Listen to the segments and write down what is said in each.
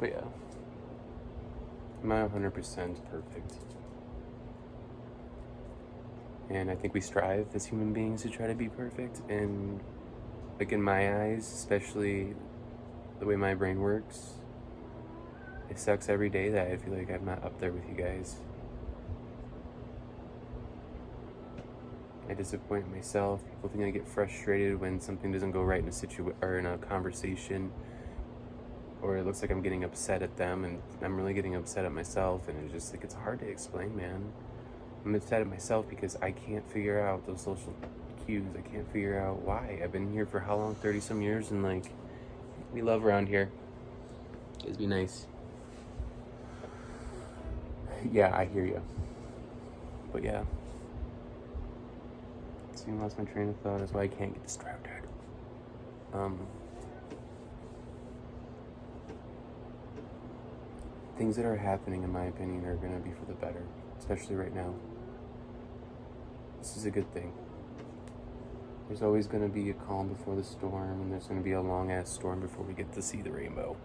But yeah, am I 100% perfect? And I think we strive as human beings to try to be perfect. And like in my eyes, especially the way my brain works, it sucks every day that I feel like I'm not up there with you guys. I disappoint myself. People think I get frustrated when something doesn't go right in a or in a conversation, or it looks like I'm getting upset at them, and I'm really getting upset at myself. And it's just like, it's hard to explain, man. I'm upset at myself because I can't figure out those social cues. I can't figure out why. I've been here for how long? 30 some years, and like, we love around here. It'd be nice. Yeah, I hear you. But yeah. See, I lost my train of thought. That's why I can't get distracted. Things that are happening, in my opinion, are going to be for the better, especially right now. This is a good thing. There's always going to be a calm before the storm, and there's going to be a long-ass storm before we get to see the rainbow.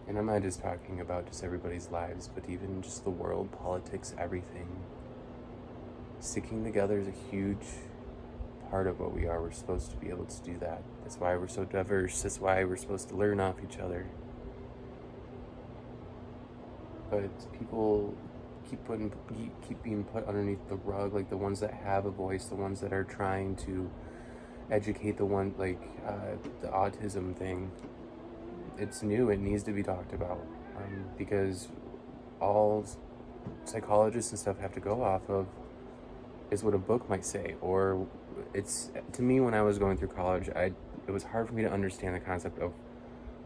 And I'm not just talking about just everybody's lives, but even just the world, politics, everything. Sticking together is a huge part of what we are. We're supposed to be able to do that. That's why we're so diverse. That's why we're supposed to learn off each other. But people keep being put underneath the rug, like the ones that have a voice, the ones that are trying to educate, the one like the autism thing. It's new. It needs to be talked about because all psychologists and stuff have to go off of is what a book might say. Or it's, to me, when I was going through college, it was hard for me to understand the concept of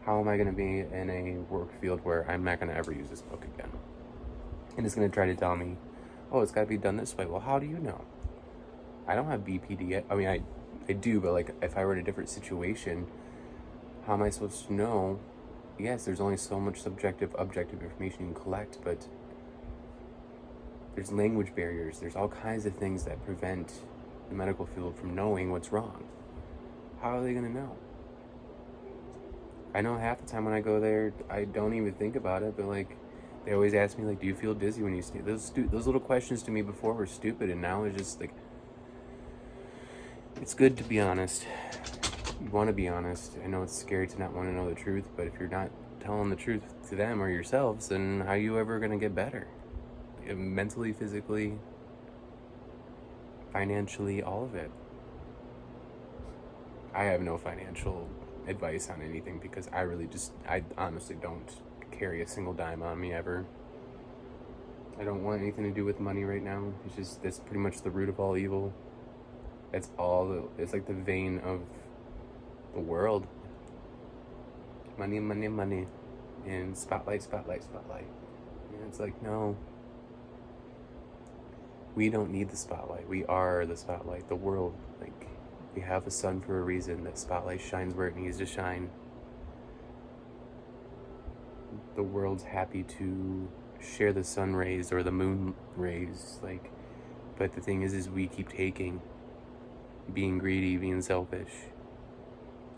how am I going to be in a work field where I'm not going to ever use this book again, and it's going to try to tell me, oh, it's got to be done this way. Well, how do you know? I don't have BPD yet. I mean, I do, but like if I were in a different situation, how am I supposed to know? Yes, there's only so much subjective, objective information you can collect, but there's language barriers. There's all kinds of things that prevent the medical field from knowing what's wrong. How are they going to know? I know half the time when I go there, I don't even think about it, but like, they always ask me, like, do you feel dizzy when you sneeze? Those little questions to me before were stupid, and now it's just like, it's good to be honest. You want to be honest. I know it's scary to not want to know the truth, but if you're not telling the truth to them or yourselves, then how are you ever going to get better? Mentally, physically, financially, all of it. I have no financial advice on anything because I honestly don't carry a single dime on me ever. I don't want anything to do with money right now. That's pretty much the root of all evil. It's like the vein of the world. Money, money, money. And spotlight, spotlight, spotlight. And it's like, no. We don't need the spotlight. We are the spotlight, the world. Like, we have a sun for a reason. That spotlight shines where it needs to shine. The world's happy to share the sun rays or the moon rays, like, but the thing is we keep taking, being greedy, being selfish.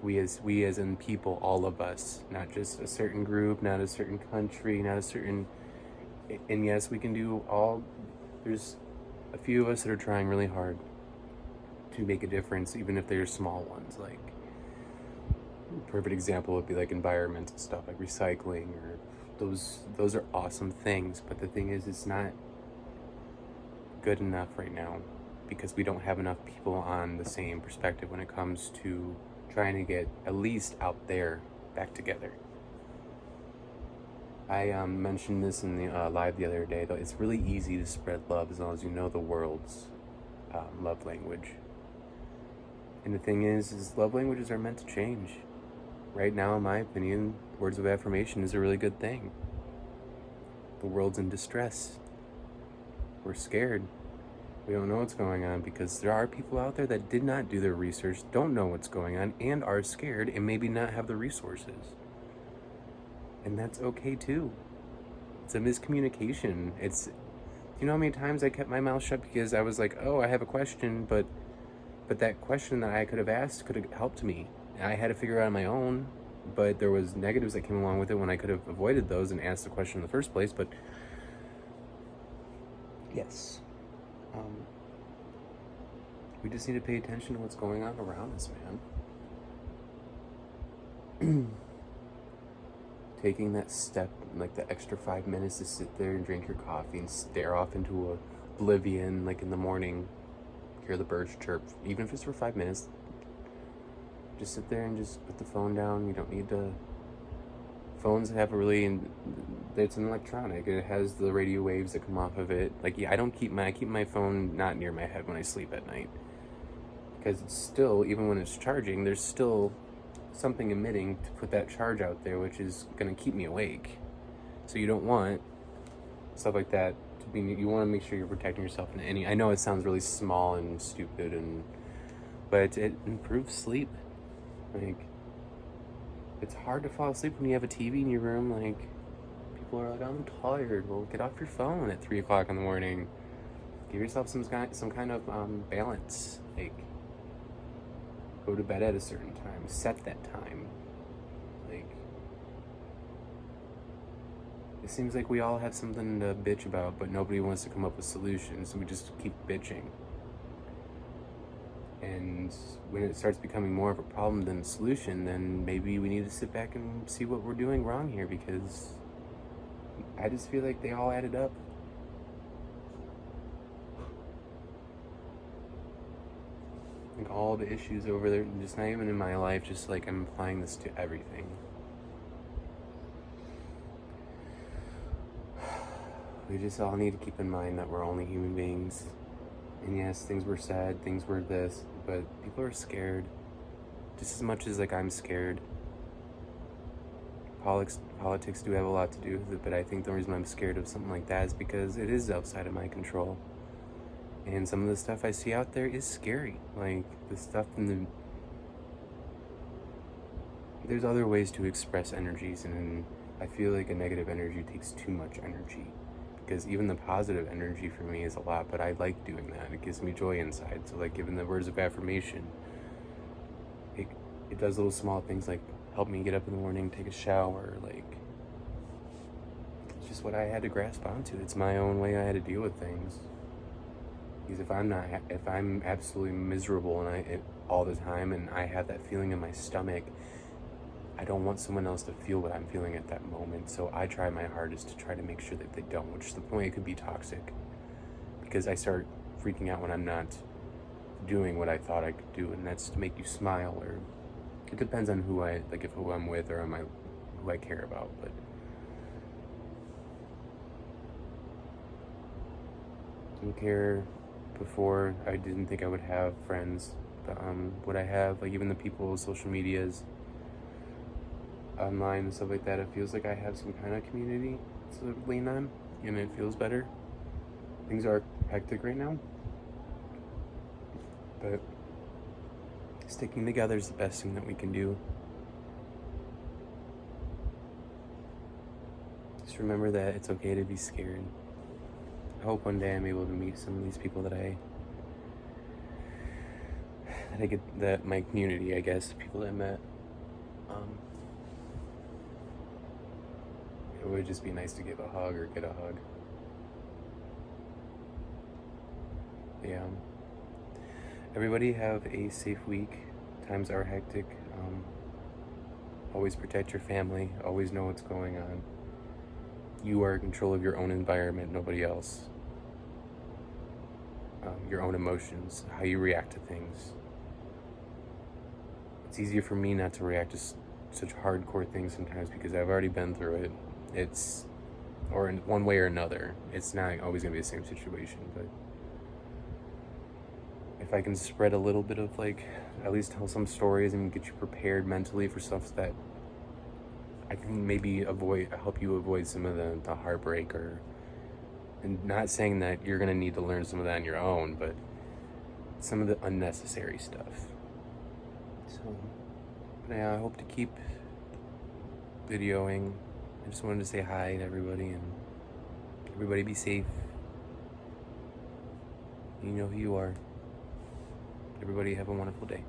We as in people, all of us, not just a certain group, not a certain country, not a certain, and yes, we can do all, there's a few of us that are trying really hard to make a difference, even if they're small ones. Like, a perfect example would be like environmental stuff, like recycling, or those are awesome things, but the thing is, it's not good enough right now because we don't have enough people on the same perspective when it comes to trying to get at least out there back together. I mentioned this in the live the other day, though. It's really easy to spread love as long as you know the world's love language. And the thing is love languages are meant to change. Right now, in my opinion, words of affirmation is a really good thing. The world's in distress. We're scared. We don't know what's going on because there are people out there that did not do their research, don't know what's going on, and are scared and maybe not have the resources. And that's okay too. It's a miscommunication. You know how many times I kept my mouth shut because I was like, oh, I have a question, but that question that I could have asked could have helped me. And I had to figure it out on my own. but there was negatives that came along with it when I could have avoided those and asked the question in the first place. But yes, we just need to pay attention to what's going on around us, man. Taking that step, like the extra 5 minutes to sit there and drink your coffee and stare off into oblivion, like in the morning, hear the birds chirp, even if it's for 5 minutes. Just sit there and just put the phone down. You don't need to. Phones have a really, it's an electronic. It has the radio waves that come off of it. Like, yeah, I keep my phone not near my head when I sleep at night, because it's still, even when it's charging, there's still something emitting to put that charge out there, which is going to keep me awake. So you don't want stuff like that to be, you want to make sure you're protecting yourself in any, I know it sounds really small and stupid, but it improves sleep. Like, it's hard to fall asleep when you have a TV in your room. Like, people are like, I'm tired. Well, get off your phone at 3 o'clock in the morning. Give yourself some kind of balance. Like, go to bed at a certain time. Set that time. Like, it seems like we all have something to bitch about, but nobody wants to come up with solutions, so we just keep bitching. And when it starts becoming more of a problem than a solution, then maybe we need to sit back and see what we're doing wrong here, because I just feel like they all added up. Like, all the issues over there, just not even in my life, just like I'm applying this to everything. We just all need to keep in mind that we're only human beings. And yes, things were sad, things were this, but people are scared. Just as much as, like, I'm scared. Politics do have a lot to do with it, but I think the reason I'm scared of something like that is because it is outside of my control. And some of the stuff I see out there is scary. Like, the stuff there's other ways to express energies, and I feel like a negative energy takes too much energy. Because even the positive energy for me is a lot, but I like doing that. It gives me joy inside. So, like, giving the words of affirmation, it does little small things like help me get up in the morning, take a shower. Like, it's just what I had to grasp onto. It's my own way I had to deal with things. Because if I'm absolutely miserable all the time, and I have that feeling in my stomach, I don't want someone else to feel what I'm feeling at that moment. So I try my hardest to try to make sure that they don't, which is the point it could be toxic, because I start freaking out when I'm not doing what I thought I could do, and that's to make you smile, or it depends on who I'm with, or who I care about. But I don't care. Before, I didn't think I would have friends, but what I have, like, even the people, social medias, online and stuff like that, it feels like I have some kind of community to lean on, and it feels better. Things are hectic right now, but sticking together is the best thing that we can do. Just remember that it's okay to be scared. I hope one day I'm able to meet some of these people that my community, I guess, people that I met. It would just be nice to give a hug or get a hug. Yeah. Everybody have a safe week. Times are hectic. Always protect your family. Always know what's going on. You are in control of your own environment, nobody else. Your own emotions, how you react to things. It's easier for me not to react to such hardcore things sometimes because I've already been through it. Or in one way or another, it's not always going to be the same situation, but if I can spread a little bit of, like, at least tell some stories and get you prepared mentally for stuff that I can maybe help you avoid some of the heartbreak, and not saying that you're going to need to learn some of that on your own, but some of the unnecessary stuff. So, but yeah, I hope to keep videoing. I just wanted to say hi to everybody, and everybody be safe. You know who you are. Everybody have a wonderful day.